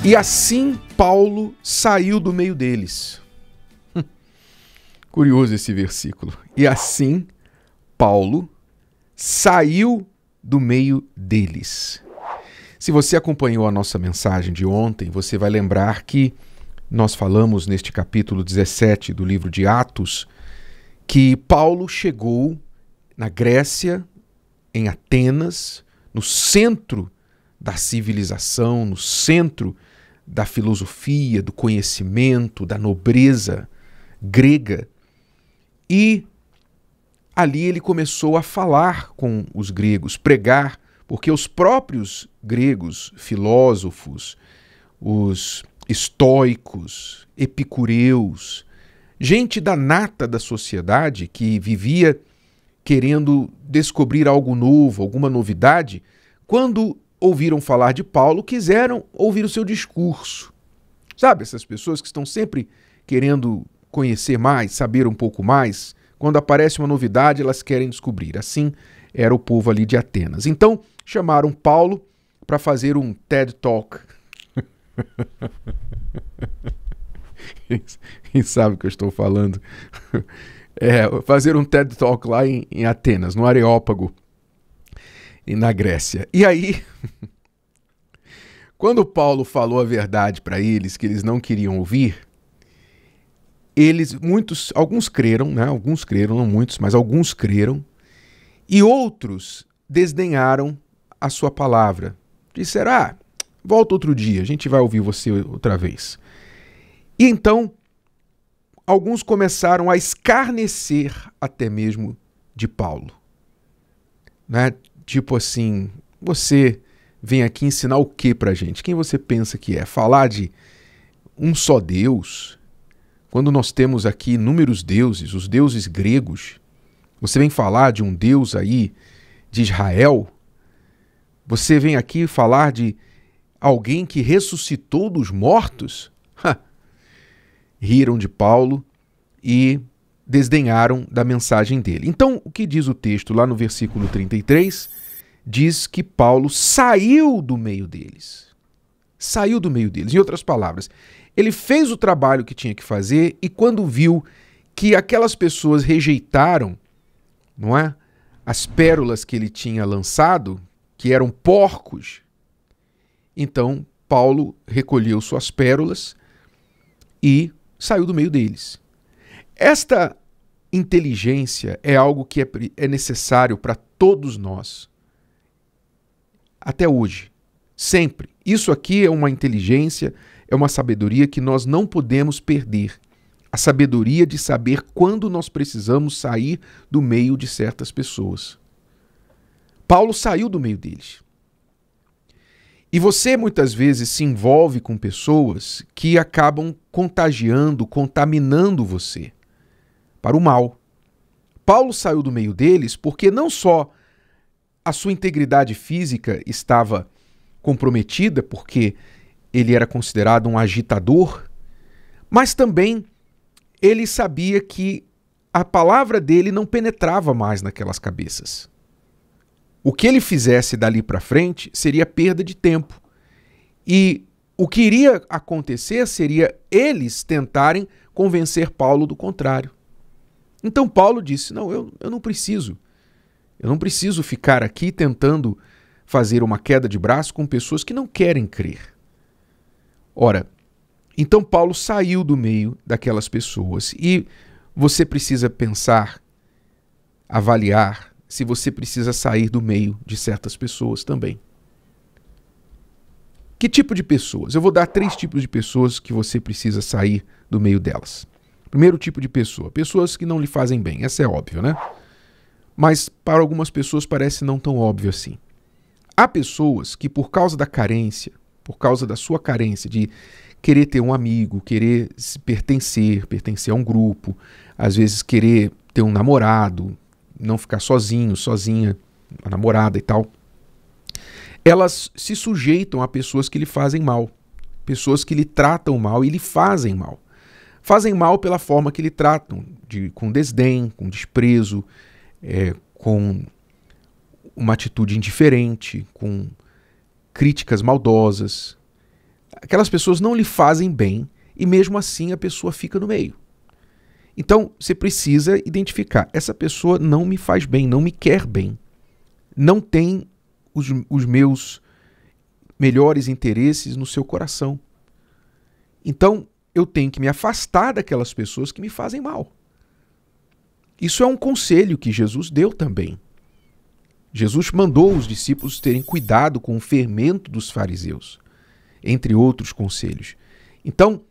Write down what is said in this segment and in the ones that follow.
E assim Paulo saiu do meio deles. Curioso esse versículo. E assim Paulo saiu do meio deles. Se você acompanhou a nossa mensagem de ontem, você vai lembrar que nós falamos neste capítulo 17 do livro de Atos que Paulo chegou na Grécia, em Atenas, no centro da civilização, no centro da filosofia, do conhecimento, da nobreza grega. E ali ele começou a falar com os gregos, pregar, porque os próprios gregos, filósofos, os estoicos, epicureus, gente da nata da sociedade que vivia querendo descobrir algo novo, alguma novidade, quando ouviram falar de Paulo, quiseram ouvir o seu discurso. Sabe, essas pessoas que estão sempre querendo conhecer mais, saber um pouco mais, quando aparece uma novidade, elas querem descobrir. Assim era o povo ali de Atenas. Então, chamaram Paulo para fazer um TED Talk. Quem sabe o que eu estou falando? Fazer um TED Talk lá em Atenas, no Areópago, e na Grécia. E aí, quando Paulo falou a verdade para eles, que eles não queriam ouvir, alguns creram, né? Alguns creram, não muitos, mas alguns creram, e outros desdenharam a sua palavra. Disseram, volta outro dia, a gente vai ouvir você outra vez. E então, alguns começaram a escarnecer até mesmo de Paulo. Né? Tipo assim, você vem aqui ensinar o que pra gente? Quem você pensa que é? Falar de um só Deus? Quando nós temos aqui inúmeros deuses, os deuses gregos, você vem falar de um Deus aí de Israel? Você vem aqui falar de alguém que ressuscitou dos mortos? Riram de Paulo e desdenharam da mensagem dele. Então, o que diz o texto lá no versículo 33? Diz que Paulo saiu do meio deles. Saiu do meio deles. Em outras palavras, ele fez o trabalho que tinha que fazer e quando viu que aquelas pessoas rejeitaram, não é, as pérolas que ele tinha lançado, que eram porcos, então Paulo recolheu suas pérolas e saiu do meio deles. Esta inteligência é algo que é necessário para todos nós. Até hoje. Sempre. Isso aqui é uma inteligência, é uma sabedoria que nós não podemos perder. A sabedoria de saber quando nós precisamos sair do meio de certas pessoas. Paulo saiu do meio deles. E você muitas vezes se envolve com pessoas que acabam contagiando, contaminando você para o mal. Paulo saiu do meio deles porque não só a sua integridade física estava comprometida, porque ele era considerado um agitador, mas também ele sabia que a palavra dele não penetrava mais naquelas cabeças. O que ele fizesse dali para frente seria perda de tempo. E o que iria acontecer seria eles tentarem convencer Paulo do contrário. Então Paulo disse, não, eu não preciso. Eu não preciso ficar aqui tentando fazer uma queda de braço com pessoas que não querem crer. Ora, então Paulo saiu do meio daquelas pessoas e você precisa pensar, avaliar se você precisa sair do meio de certas pessoas também. Que tipo de pessoas? Eu vou dar 3 tipos de pessoas que você precisa sair do meio delas. Primeiro tipo de pessoa, pessoas que não lhe fazem bem, essa é óbvio, né? Mas para algumas pessoas parece não tão óbvio assim. Há pessoas que por causa da carência, por causa da sua carência de querer ter um amigo, querer pertencer a um grupo, às vezes querer ter um namorado, não ficar sozinho, sozinha, a namorada e tal, elas se sujeitam a pessoas que lhe fazem mal, pessoas que lhe tratam mal e lhe fazem mal. Fazem mal pela forma que lhe tratam, com desdém, com desprezo, com uma atitude indiferente, com críticas maldosas. Aquelas pessoas não lhe fazem bem e mesmo assim a pessoa fica no meio. Então, você precisa identificar, essa pessoa não me faz bem, não me quer bem, não tem os meus melhores interesses no seu coração. Então, eu tenho que me afastar daquelas pessoas que me fazem mal. Isso é um conselho que Jesus deu também. Jesus mandou os discípulos terem cuidado com o fermento dos fariseus, entre outros conselhos. Então,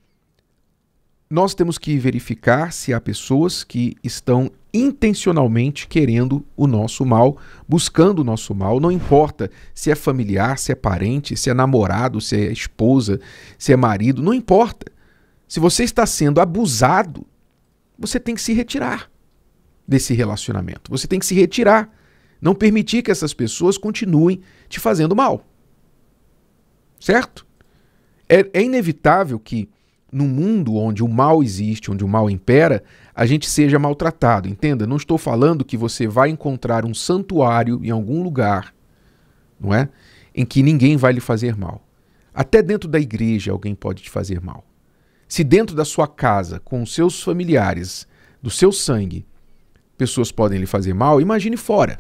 nós temos que verificar se há pessoas que estão intencionalmente querendo o nosso mal, buscando o nosso mal, não importa se é familiar, se é parente, se é namorado, se é esposa, se é marido, não importa. Se você está sendo abusado, você tem que se retirar desse relacionamento. Você tem que se retirar, não permitir que essas pessoas continuem te fazendo mal. Certo? É inevitável que num mundo onde o mal existe, onde o mal impera, a gente seja maltratado. Entenda, não estou falando que você vai encontrar um santuário em algum lugar, não é? Em que ninguém vai lhe fazer mal. Até dentro da igreja alguém pode te fazer mal. Se dentro da sua casa, com os seus familiares, do seu sangue, pessoas podem lhe fazer mal, imagine fora.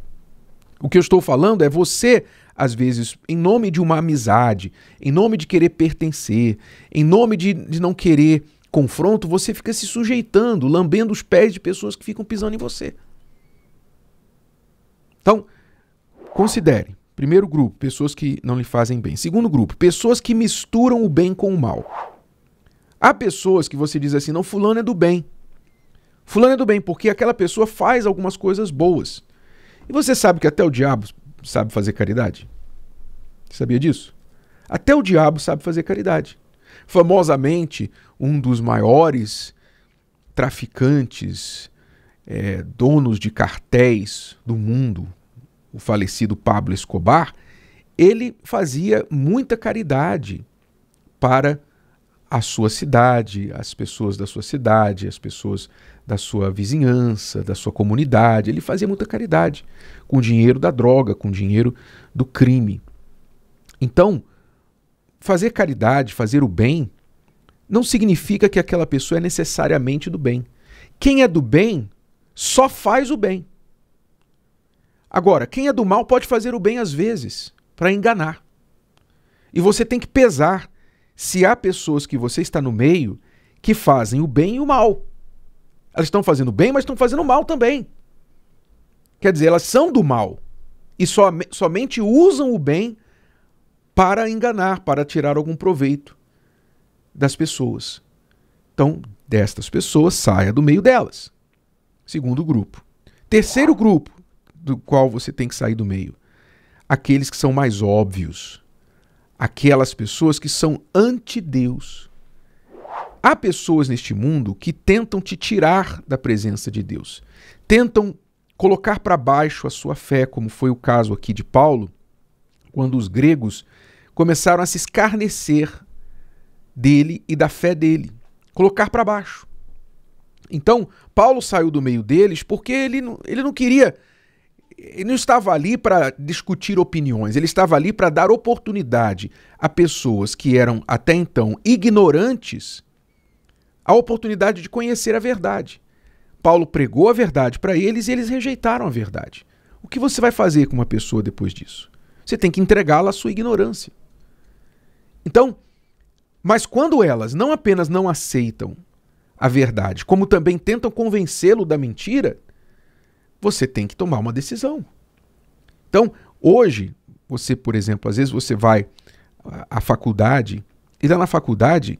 O que eu estou falando é você, às vezes, em nome de uma amizade, em nome de querer pertencer, em nome de não querer confronto, você fica se sujeitando, lambendo os pés de pessoas que ficam pisando em você. Então, considere. Primeiro grupo, pessoas que não lhe fazem bem. Segundo grupo, pessoas que misturam o bem com o mal. Há pessoas que você diz assim, não, fulano é do bem. Fulano é do bem, porque aquela pessoa faz algumas coisas boas. E você sabe que até o diabo sabe fazer caridade? Sabia disso? Até o diabo sabe fazer caridade. Famosamente, um dos maiores traficantes, donos de cartéis do mundo, o falecido Pablo Escobar, ele fazia muita caridade para a sua cidade, as pessoas da sua cidade, as pessoas da sua vizinhança, da sua comunidade. Ele fazia muita caridade com o dinheiro da droga, com o dinheiro do crime. Então, fazer caridade, fazer o bem, não significa que aquela pessoa é necessariamente do bem. Quem é do bem só faz o bem. Agora, quem é do mal pode fazer o bem às vezes, para enganar. E você tem que pesar se há pessoas que você está no meio que fazem o bem e o mal. Elas estão fazendo bem, mas estão fazendo mal também. Quer dizer, elas são do mal e somente usam o bem para enganar, para tirar algum proveito das pessoas. Então, destas pessoas, saia do meio delas. Segundo grupo. Terceiro grupo do qual você tem que sair do meio. Aqueles que são mais óbvios. Aquelas pessoas que são anti-Deus. Há pessoas neste mundo que tentam te tirar da presença de Deus. Tentam colocar para baixo a sua fé, como foi o caso aqui de Paulo, quando os gregos começaram a se escarnecer dele e da fé dele. Colocar para baixo. Então, Paulo saiu do meio deles porque ele não queria... Ele não estava ali para discutir opiniões, ele estava ali para dar oportunidade a pessoas que eram até então ignorantes a oportunidade de conhecer a verdade. Paulo pregou a verdade para eles e eles rejeitaram a verdade. O que você vai fazer com uma pessoa depois disso? Você tem que entregá-la à sua ignorância. Então, mas quando elas não apenas não aceitam a verdade, como também tentam convencê-lo da mentira, você tem que tomar uma decisão. Então, hoje, você, por exemplo, às vezes você vai à faculdade, e lá na faculdade,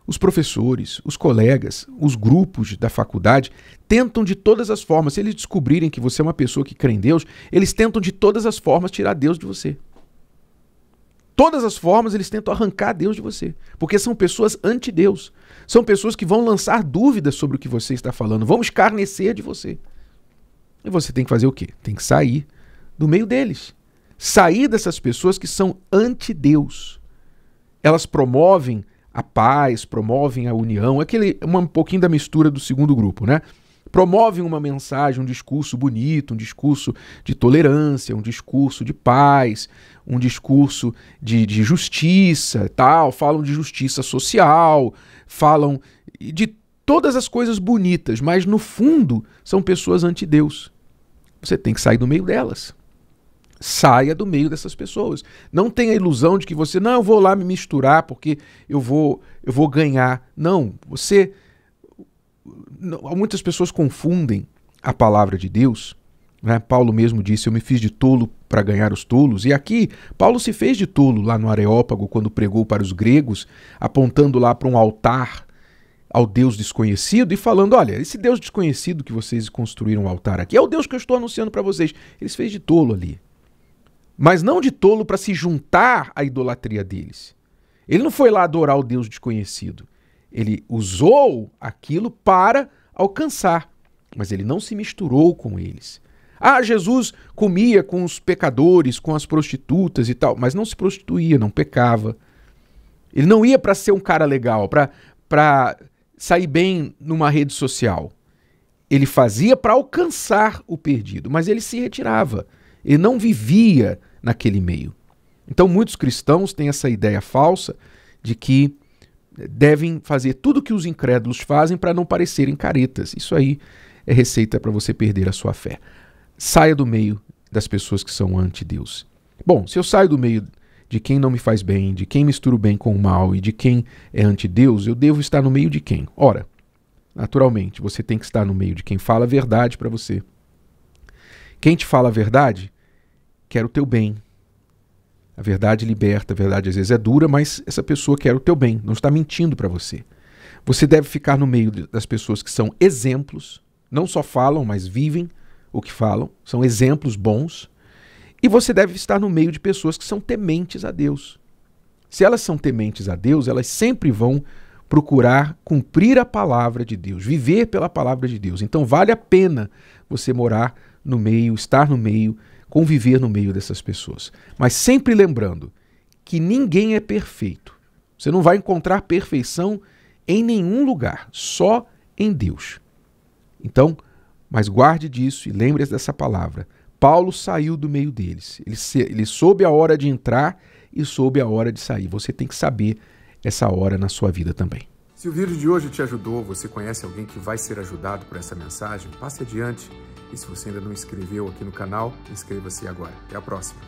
os professores, os colegas, os grupos da faculdade tentam de todas as formas, se eles descobrirem que você é uma pessoa que crê em Deus, eles tentam de todas as formas tirar Deus de você. Todas as formas eles tentam arrancar Deus de você, porque são pessoas anti-Deus. São pessoas que vão lançar dúvidas sobre o que você está falando, vão escarnecer de você. E você tem que fazer o quê? Tem que sair do meio deles. Sair dessas pessoas que são anti-Deus. Elas promovem a paz, promovem a união. Um pouquinho da mistura do segundo grupo, né? promovem uma mensagem, um discurso bonito, um discurso de tolerância, um discurso de paz, um discurso de justiça, tal, falam de justiça social, falam de todas as coisas bonitas, mas no fundo são pessoas anti-Deus. Você tem que sair do meio delas. Saia do meio dessas pessoas. Não tenha a ilusão de que você, não, eu vou lá me misturar porque eu vou ganhar. Não, muitas pessoas confundem a palavra de Deus, né? Paulo mesmo disse, eu me fiz de tolo para ganhar os tolos. E aqui, Paulo se fez de tolo lá no Areópago, quando pregou para os gregos, apontando lá para um altar ao Deus desconhecido e falando, olha, esse Deus desconhecido que vocês construíram um altar aqui é o Deus que eu estou anunciando para vocês. Ele se fez de tolo ali. Mas não de tolo para se juntar à idolatria deles. Ele não foi lá adorar o Deus desconhecido. Ele usou aquilo para alcançar, mas ele não se misturou com eles. Ah, Jesus comia com os pecadores, com as prostitutas e tal, mas não se prostituía, não pecava. Ele não ia para ser um cara legal, para sair bem numa rede social. Ele fazia para alcançar o perdido, mas ele se retirava. Ele não vivia naquele meio. Então muitos cristãos têm essa ideia falsa de que devem fazer tudo o que os incrédulos fazem para não parecerem caretas. Isso aí é receita para você perder a sua fé. Saia do meio das pessoas que são anti-Deus. Bom, se eu saio do meio de quem não me faz bem, de quem misturo bem com o mal e de quem é anti-Deus, eu devo estar no meio de quem? Ora, naturalmente, você tem que estar no meio de quem fala a verdade para você. Quem te fala a verdade quer o teu bem. A verdade liberta, a verdade às vezes é dura, mas essa pessoa quer o teu bem, não está mentindo para você. Você deve ficar no meio das pessoas que são exemplos, não só falam, mas vivem o que falam, são exemplos bons. E você deve estar no meio de pessoas que são tementes a Deus. Se elas são tementes a Deus, elas sempre vão procurar cumprir a palavra de Deus, viver pela palavra de Deus. Então vale a pena você morar no meio, estar no meio, conviver no meio dessas pessoas. Mas sempre lembrando que ninguém é perfeito. Você não vai encontrar perfeição em nenhum lugar, só em Deus. Então, mas guarde disso e lembre-se dessa palavra. Paulo saiu do meio deles. Ele soube a hora de entrar e soube a hora de sair. Você tem que saber essa hora na sua vida também. Se o vídeo de hoje te ajudou, você conhece alguém que vai ser ajudado por essa mensagem, passe adiante. E se você ainda não inscreveu aqui no canal, inscreva-se agora. Até a próxima.